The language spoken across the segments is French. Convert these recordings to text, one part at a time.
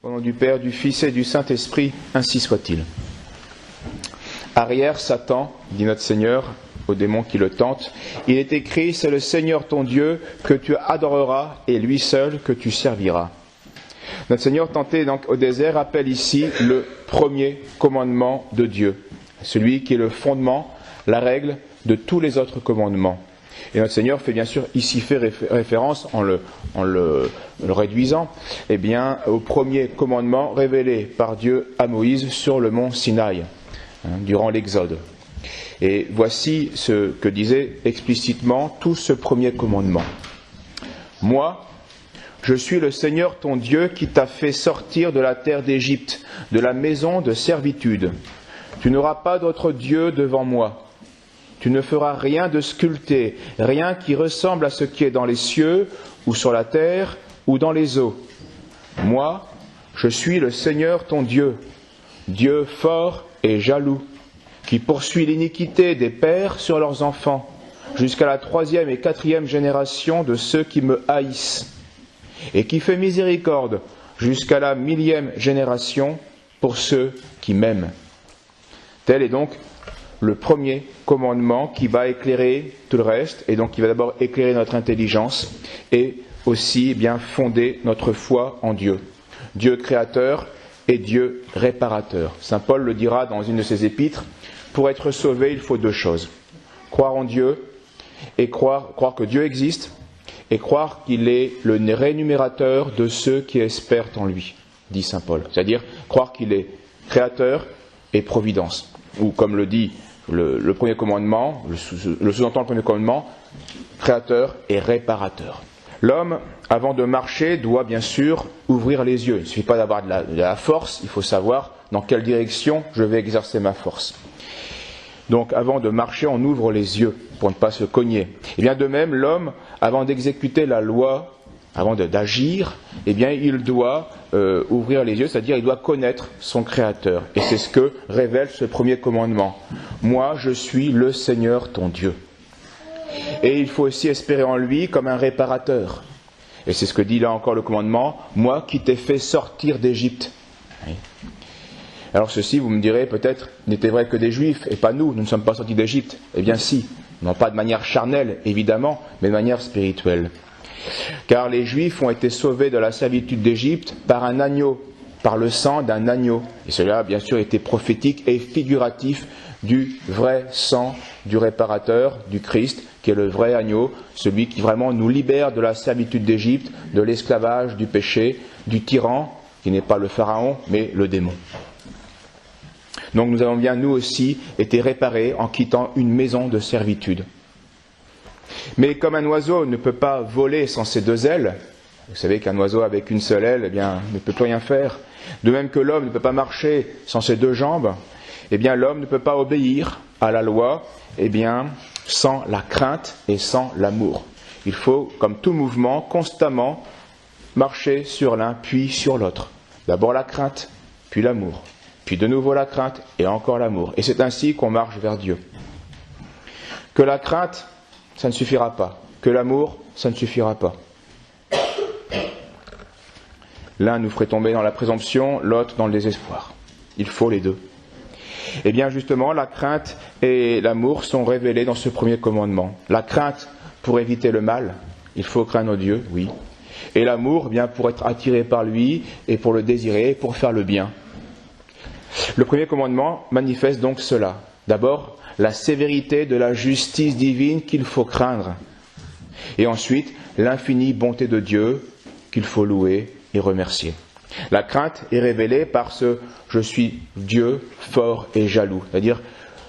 Au nom du Père, du Fils et du Saint-Esprit, ainsi soit-il. Arrière, Satan, dit notre Seigneur, au démon qui le tente, il est écrit, c'est le Seigneur ton Dieu que tu adoreras et lui seul que tu serviras. Notre Seigneur tenté donc au désert rappelle ici le premier commandement de Dieu, celui qui est le fondement, la règle de tous les autres commandements. Et notre Seigneur fait bien sûr ici référence, en le réduisant, au premier commandement révélé par Dieu à Moïse sur le mont Sinaï, durant l'Exode. Et voici ce que disait explicitement tout ce premier commandement. Moi, je suis le Seigneur ton Dieu qui t'a fait sortir de la terre d'Égypte, de la maison de servitude. Tu n'auras pas d'autre Dieu devant moi. Tu ne feras rien de sculpté, rien qui ressemble à ce qui est dans les cieux, ou sur la terre, ou dans les eaux. Moi, je suis le Seigneur ton Dieu, Dieu fort et jaloux, qui poursuit l'iniquité des pères sur leurs enfants, jusqu'à la 3e et 4e génération de ceux qui me haïssent, et qui fait miséricorde jusqu'à la 1000e génération pour ceux qui m'aiment. Tel est donc le premier commandement qui va éclairer tout le reste, et donc qui va d'abord éclairer notre intelligence et aussi fonder notre foi en Dieu. Dieu créateur et Dieu réparateur. Saint Paul le dira dans une de ses épîtres, pour être sauvé, il faut deux choses. Croire en Dieu et croire que Dieu existe et croire qu'il est le rémunérateur de ceux qui espèrent en lui, dit Saint Paul. C'est-à-dire croire qu'il est créateur et providence. Ou comme le dit le premier commandement, le sous-entend le premier commandement, créateur et réparateur. L'homme, avant de marcher, doit bien sûr ouvrir les yeux. Il ne suffit pas d'avoir de la force, il faut savoir dans quelle direction je vais exercer ma force. Donc avant de marcher, on ouvre les yeux pour ne pas se cogner. Et bien de même, l'homme, avant d'exécuter la loi, avant d'agir, il doit ouvrir les yeux, c'est-à-dire il doit connaître son Créateur. Et c'est ce que révèle ce premier commandement. Moi, je suis le Seigneur ton Dieu. Et il faut aussi espérer en lui comme un réparateur. Et c'est ce que dit là encore le commandement, moi qui t'ai fait sortir d'Égypte. Oui. Alors ceci, vous me direz, peut-être, n'était vrai que des Juifs, et pas nous, nous ne sommes pas sortis d'Égypte. Eh bien si, non pas de manière charnelle, évidemment, mais de manière spirituelle. Car les Juifs ont été sauvés de la servitude d'Égypte par un agneau, par le sang d'un agneau. Et cela, bien sûr, était prophétique et figuratif du vrai sang du réparateur, du Christ, qui est le vrai agneau, celui qui vraiment nous libère de la servitude d'Égypte, de l'esclavage, du péché, du tyran, qui n'est pas le pharaon, mais le démon. Donc nous avons bien, nous aussi, été réparés en quittant une maison de servitude. Mais comme un oiseau ne peut pas voler sans ses deux ailes, vous savez qu'un oiseau avec une seule aile, ne peut plus rien faire. De même que l'homme ne peut pas marcher sans ses deux jambes, l'homme ne peut pas obéir à la loi, sans la crainte et sans l'amour. Il faut, comme tout mouvement, constamment marcher sur l'un puis sur l'autre. D'abord la crainte, puis l'amour. Puis de nouveau la crainte et encore l'amour. Et c'est ainsi qu'on marche vers Dieu. Que la crainte, ça ne suffira pas. Que l'amour, ça ne suffira pas. L'un nous ferait tomber dans la présomption, l'autre dans le désespoir. Il faut les deux. Et bien justement, la crainte et l'amour sont révélés dans ce premier commandement. La crainte pour éviter le mal, il faut craindre Dieu, oui. Et l'amour, pour être attiré par lui et pour le désirer et pour faire le bien. Le premier commandement manifeste donc cela. D'abord, la sévérité de la justice divine qu'il faut craindre. Et ensuite, l'infinie bonté de Dieu qu'il faut louer et remercier. La crainte est révélée par ce « je suis Dieu fort et jaloux ». C'est-à-dire,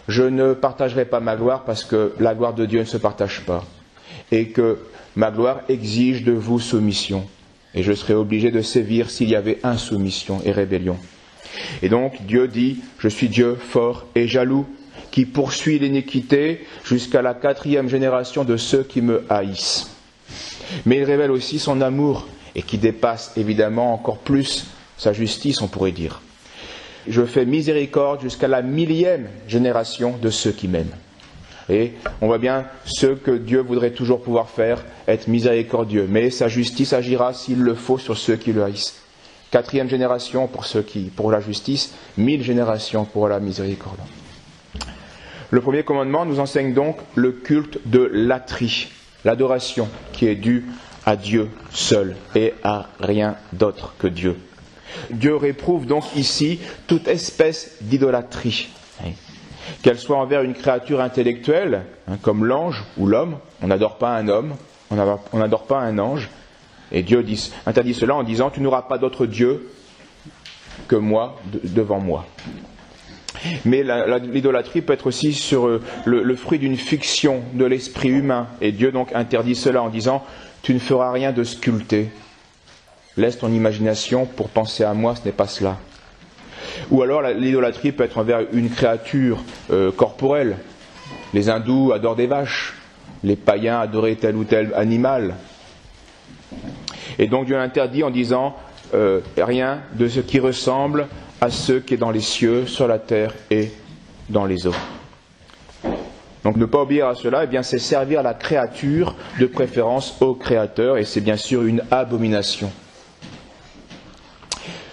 je ne partagerai pas ma gloire parce que la gloire de Dieu ne se partage pas. Et que ma gloire exige de vous soumission. Et je serai obligé de sévir s'il y avait insoumission et rébellion. Et donc Dieu dit, je suis Dieu fort et jaloux, qui poursuit l'iniquité jusqu'à la 4e génération de ceux qui me haïssent. Mais il révèle aussi son amour, et qui dépasse évidemment encore plus sa justice, on pourrait dire. Je fais miséricorde jusqu'à la 1000e génération de ceux qui m'aiment. Et on voit bien ce que Dieu voudrait toujours pouvoir faire, être miséricordieux. Mais sa justice agira s'il le faut sur ceux qui le haïssent. 4e génération pour la justice, 1000 générations pour la miséricorde. Le premier commandement nous enseigne donc le culte de latrie, l'adoration qui est due à Dieu seul et à rien d'autre que Dieu. Dieu réprouve donc ici toute espèce d'idolâtrie, qu'elle soit envers une créature intellectuelle, comme l'ange ou l'homme. On n'adore pas un homme, on n'adore pas un ange, et Dieu interdit cela en disant « Tu n'auras pas d'autre Dieu que moi devant moi ». Mais l'idolâtrie peut être aussi sur le fruit d'une fiction de l'esprit humain. Et Dieu donc interdit cela en disant « Tu ne feras rien de sculpté. Laisse ton imagination pour penser à moi, ce n'est pas cela. » Ou alors l'idolâtrie peut être envers une créature corporelle. Les hindous adorent des vaches. Les païens adoraient tel ou tel animal. Et donc Dieu interdit en disant rien de ce qui ressemble à ce qui est dans les cieux, sur la terre et dans les eaux. Donc ne pas obéir à cela, eh bien, c'est servir la créature, de préférence au Créateur, et c'est bien sûr une abomination.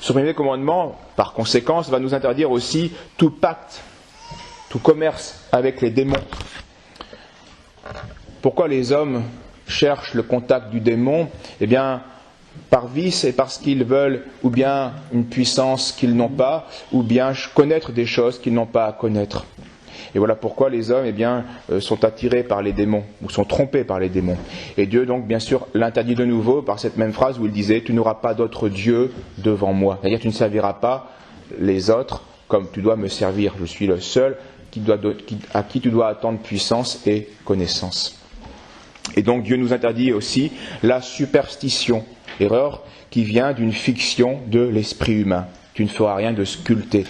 Ce premier commandement, par conséquence, va nous interdire aussi tout pacte, tout commerce avec les démons. Pourquoi les hommes cherchent le contact du démon ? Eh bien, par vice et parce qu'ils veulent ou bien une puissance qu'ils n'ont pas, ou bien connaître des choses qu'ils n'ont pas à connaître. Et voilà pourquoi les hommes sont attirés par les démons, ou sont trompés par les démons. Et Dieu donc bien sûr l'interdit de nouveau par cette même phrase où il disait « Tu n'auras pas d'autre Dieu devant moi ». C'est-à-dire tu ne serviras pas les autres comme tu dois me servir. Je suis le seul à qui tu dois attendre puissance et connaissance. Et donc Dieu nous interdit aussi la superstition. Erreur qui vient d'une fiction de l'esprit humain. Tu ne feras rien de sculpté.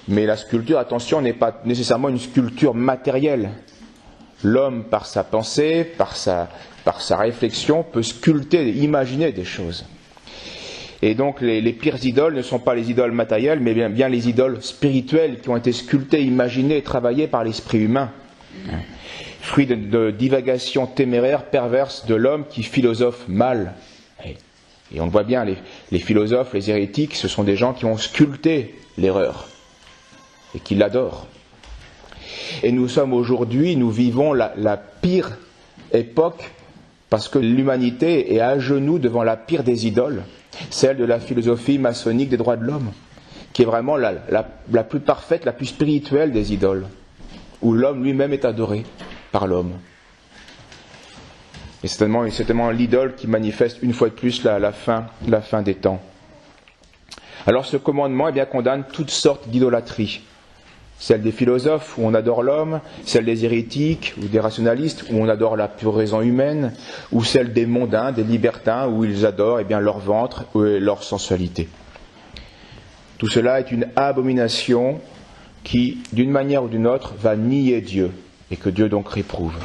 Mais la sculpture, attention, n'est pas nécessairement une sculpture matérielle. L'homme, par sa pensée, par sa réflexion, peut sculpter, imaginer des choses. Et donc les pires idoles ne sont pas les idoles matérielles, mais bien les idoles spirituelles qui ont été sculptées, imaginées, travaillées par l'esprit humain. Fruit de divagations téméraires, perverses de l'homme qui philosophe mal. Et on le voit bien, les philosophes, les hérétiques, ce sont des gens qui ont sculpté l'erreur et qui l'adorent. Et nous vivons la pire époque parce que l'humanité est à genoux devant la pire des idoles, celle de la philosophie maçonnique des droits de l'homme, qui est vraiment la plus parfaite, la plus spirituelle des idoles, où l'homme lui-même est adoré par l'homme. Et c'est tellement l'idole qui manifeste une fois de plus la fin des temps. Alors ce commandement condamne toutes sortes d'idolâtries. Celle des philosophes où on adore l'homme, celle des hérétiques ou des rationalistes où on adore la pure raison humaine, ou celle des mondains, des libertins où ils adorent leur ventre et leur sensualité. Tout cela est une abomination qui, d'une manière ou d'une autre, va nier Dieu et que Dieu donc réprouve.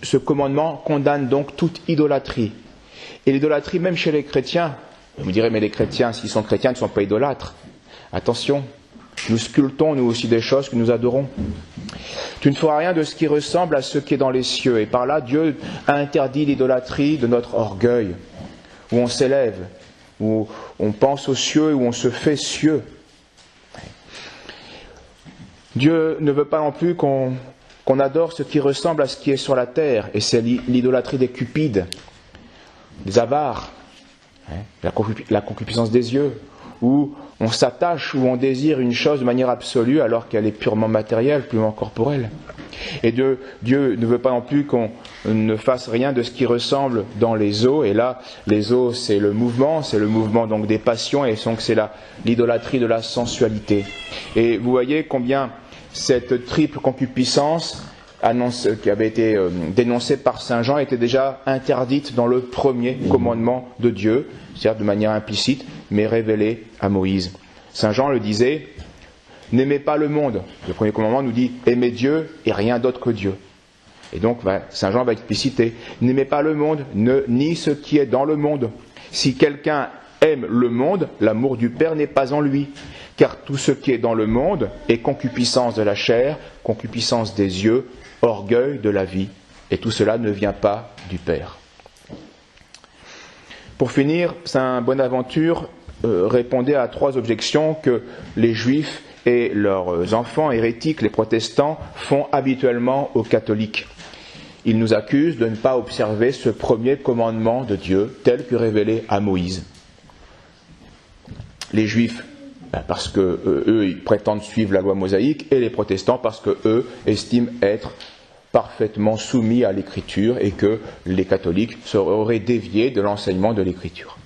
Ce commandement condamne donc toute idolâtrie. Et l'idolâtrie, même chez les chrétiens, vous me direz, mais les chrétiens, s'ils sont chrétiens, ne sont pas idolâtres. Attention, nous sculptons nous aussi des choses que nous adorons. Tu ne feras rien de ce qui ressemble à ce qui est dans les cieux. Et par là, Dieu a interdit l'idolâtrie de notre orgueil, où on s'élève, où on pense aux cieux, où on se fait cieux. Dieu ne veut pas non plus qu'on adore ce qui ressemble à ce qui est sur la terre, et c'est l'idolâtrie des cupides, des avares, la concupiscence des yeux, où on s'attache, où on désire une chose de manière absolue alors qu'elle est purement matérielle, purement corporelle. Et Dieu ne veut pas non plus qu'on ne fasse rien de ce qui ressemble dans les eaux, et là, les eaux c'est le mouvement donc des passions, et donc c'est l'idolâtrie de la sensualité. Et vous voyez combien cette triple concupiscence qui avait été dénoncée par Saint Jean était déjà interdite dans le premier commandement de Dieu, c'est-à-dire de manière implicite, mais révélée à Moïse. Saint Jean le disait, n'aimez pas le monde. Le premier commandement nous dit, aimez Dieu et rien d'autre que Dieu. Et donc Saint Jean va expliciter, n'aimez pas le monde, ni ce qui est dans le monde. Si quelqu'un aime le monde, l'amour du Père n'est pas en lui. Car tout ce qui est dans le monde est concupiscence de la chair, concupiscence des yeux, orgueil de la vie. Et tout cela ne vient pas du Père. Pour finir, Saint Bonaventure répondait à 3 objections que les Juifs et leurs enfants hérétiques, les protestants, font habituellement aux catholiques. Ils nous accusent de ne pas observer ce premier commandement de Dieu tel que révélé à Moïse. Les Juifs, parce que eux, ils prétendent suivre la loi mosaïque, et les protestants parce que eux estiment être parfaitement soumis à l'Écriture et que les catholiques auraient dévié de l'enseignement de l'Écriture.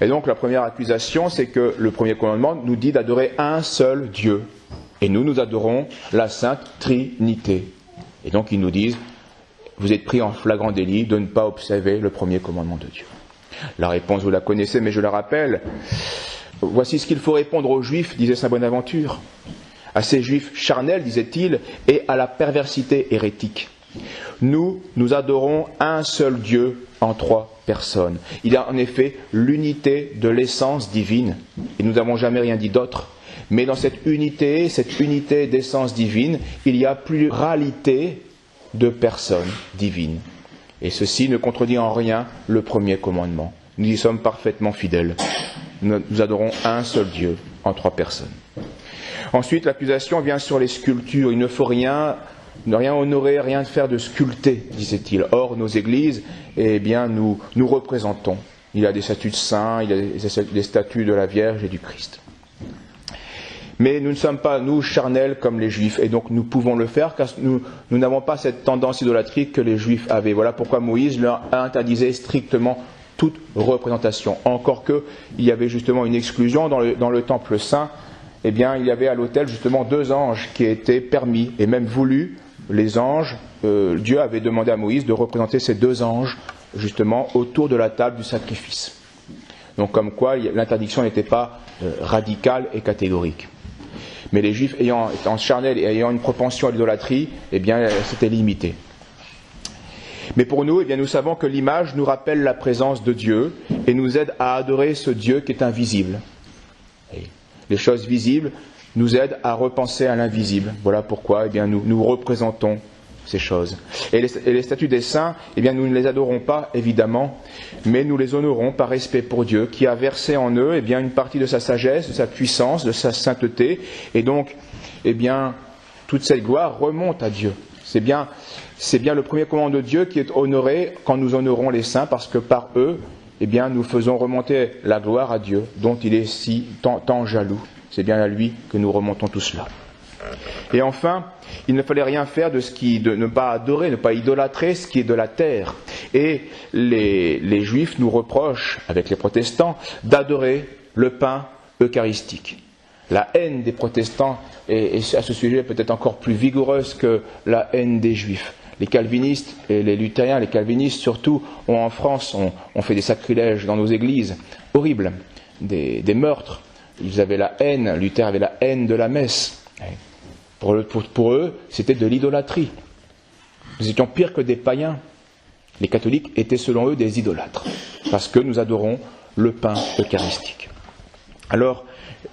Et donc la première accusation, c'est que le premier commandement nous dit d'adorer un seul Dieu. Et nous adorons la Sainte Trinité. Et donc ils nous disent, vous êtes pris en flagrant délit de ne pas observer le premier commandement de Dieu. La réponse, vous la connaissez, mais je la rappelle. Voici ce qu'il faut répondre aux Juifs, disait saint Bonaventure. À ces Juifs charnels, disait-il, et à la perversité hérétique. Nous adorons un seul Dieu en 3 personnes. Il y a en effet l'unité de l'essence divine, et nous n'avons jamais rien dit d'autre. Mais dans cette unité d'essence divine, il y a pluralité de personnes divines. Et ceci ne contredit en rien le premier commandement. Nous y sommes parfaitement fidèles. Nous adorons un seul Dieu en 3 personnes. Ensuite, l'accusation vient sur les sculptures. Il ne faut rien honorer, rien faire de sculpté, disait-il. Or, nos églises, eh bien, nous représentons. Il y a des statues de saints, il y a des statues de la Vierge et du Christ. Mais nous ne sommes pas, nous, charnels comme les Juifs, et donc nous pouvons le faire, car nous n'avons pas cette tendance idolâtrique que les Juifs avaient. Voilà pourquoi Moïse leur interdisait strictement toute représentation. Encore qu'il y avait justement une exclusion dans le temple saint. Eh bien, il y avait à l'autel justement 2 anges qui étaient permis et même voulus. Les anges, Dieu avait demandé à Moïse de représenter ces 2 anges justement autour de la table du sacrifice. Donc comme quoi l'interdiction n'était pas radicale et catégorique. Mais les Juifs étant charnels et ayant une propension à l'idolâtrie, eh bien, c'était limité. Mais pour nous, eh bien, nous savons que l'image nous rappelle la présence de Dieu et nous aide à adorer ce Dieu qui est invisible. Et les choses visibles nous aident à repenser à l'invisible. Voilà pourquoi eh bien, nous représentons ces choses. Et les statues des saints, eh bien, nous ne les adorons pas, évidemment, mais nous les honorons par respect pour Dieu, qui a versé en eux eh bien, une partie de sa sagesse, de sa puissance, de sa sainteté. Et donc, eh bien, toute cette gloire remonte à Dieu. C'est bien le premier commandement de Dieu qui est honoré quand nous honorons les saints, parce que par eux, eh bien, nous faisons remonter la gloire à Dieu, dont il est tant jaloux. C'est bien à lui que nous remontons tout cela. Et enfin, il ne fallait rien faire de ne pas adorer, ne pas idolâtrer ce qui est de la terre. Et les Juifs nous reprochent, avec les protestants, d'adorer le pain eucharistique. La haine des protestants est à ce sujet peut-être encore plus vigoureuse que la haine des Juifs. Les calvinistes et les luthériens, les calvinistes surtout, en France, ont fait des sacrilèges dans nos églises horribles, des meurtres. Ils avaient la haine, Luther avait la haine de la messe. Pour eux, c'était de l'idolâtrie. Nous étions pires que des païens. Les catholiques étaient selon eux des idolâtres, parce que nous adorons le pain eucharistique. Alors,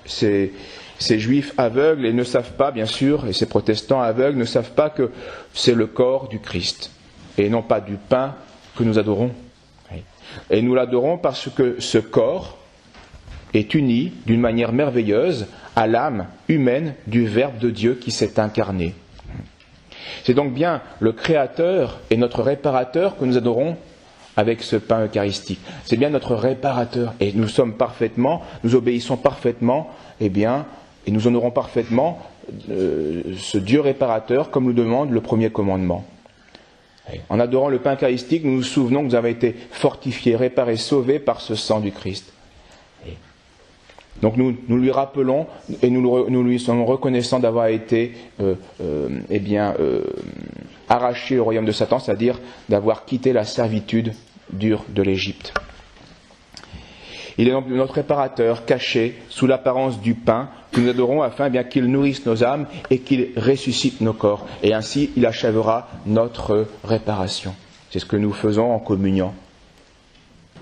ces juifs aveugles et ne savent pas, bien sûr, et ces protestants aveugles ne savent pas que c'est le corps du Christ, et non pas du pain que nous adorons. Et nous l'adorons parce que ce corps est uni d'une manière merveilleuse à l'âme humaine du Verbe de Dieu qui s'est incarné. C'est donc bien le Créateur et notre réparateur que nous adorons avec ce pain eucharistique. C'est bien notre réparateur. Et nous obéissons parfaitement, eh bien, et nous honorons parfaitement ce Dieu réparateur comme nous demande le premier commandement. En adorant le pain eucharistique, nous nous souvenons que nous avons été fortifiés, réparés, sauvés par ce sang du Christ. Donc nous lui rappelons et nous lui sommes reconnaissants d'avoir été arrachés au royaume de Satan, c'est-à-dire d'avoir quitté la servitude dure de l'Égypte. Il est donc notre réparateur caché sous l'apparence du pain que nous adorons afin bien qu'il nourrisse nos âmes et qu'il ressuscite nos corps. Et ainsi, il achèvera notre réparation. C'est ce que nous faisons en communion.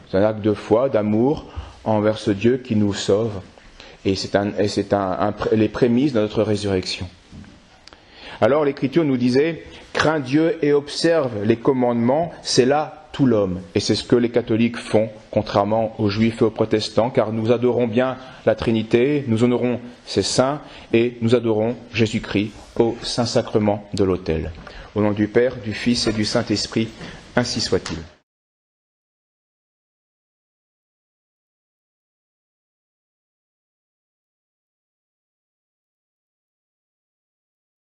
C'est un acte de foi, d'amour envers ce Dieu qui nous sauve. Et c'est les prémices de notre résurrection. Alors l'Écriture nous disait « Crains Dieu et observe les commandements, c'est là tout l'homme. Et c'est ce que les catholiques font, contrairement aux juifs et aux protestants, car nous adorons bien la Trinité, nous honorons ses saints et nous adorons Jésus-Christ au Saint-Sacrement de l'autel. Au nom du Père, du Fils et du Saint-Esprit, ainsi soit-il.